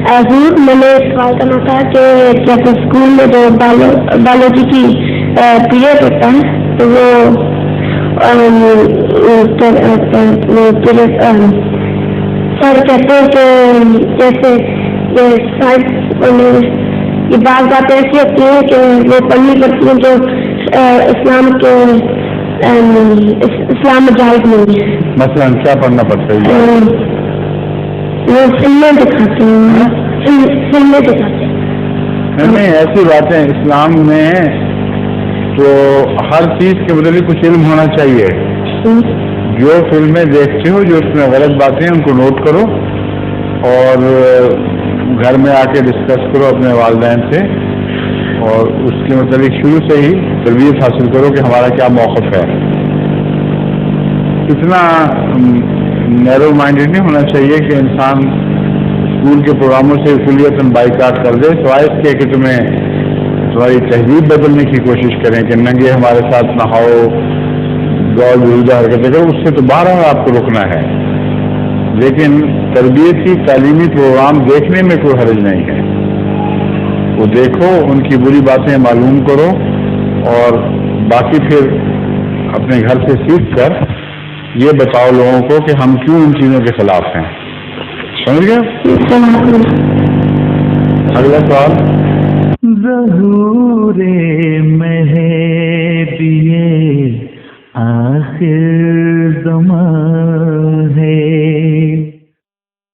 حضور میں نے سوال کرنا تھا کہ جب اسکول میں جو بایولوجی کی پیریڈ ہوتا ہے تو وہ سر کہتے ہیں کہ جیسے سائنس یہ بعض باتیں ایسی ہوتی ہیں کہ وہ پڑھنی پڑتی ہیں جو اسلام میں جائز نہیں ہے. مثلا کیا پڑھنا پڑتا ہے؟ وہ فلمیں دکھاتے ہیں. نہیں ایسی باتیں اسلام میں تو ہر چیز کے متعلق کچھ علم ہونا چاہیے. جو فلمیں دیکھتے ہو جو اس میں غلط باتیں ہیں ان کو نوٹ کرو اور گھر میں آ کے ڈسکس کرو اپنے والدین سے اور اس کے متعلق شروع سے ہی تربیت حاصل کرو کہ ہمارا کیا موقف ہے. اتنا نیرو مائنڈیڈ نہیں ہونا چاہیے کہ انسان اسکول کے پروگراموں سے کلیتاً بائیکاٹ کر دے سوائے اس کے کہ تمہاری تہذیب بدلنے کی کوشش کریں کہ ننگے ہمارے ساتھ نہاؤ گاؤ جلدہ حرکتیں کرو. اس سے تو باہر آپ کو رکنا ہے. لیکن تربیت کی تعلیمی پروگرام دیکھنے میں کوئی حرج نہیں ہے. وہ دیکھو ان کی بری باتیں معلوم کرو اور باقی پھر اپنے گھر سے سیکھ کر یہ بتاؤ لوگوں کو کہ ہم کیوں ان چیزوں کے خلاف ہیں. سمجھ گئے؟ اگلا سوال. ظہور مہدی آخر زمان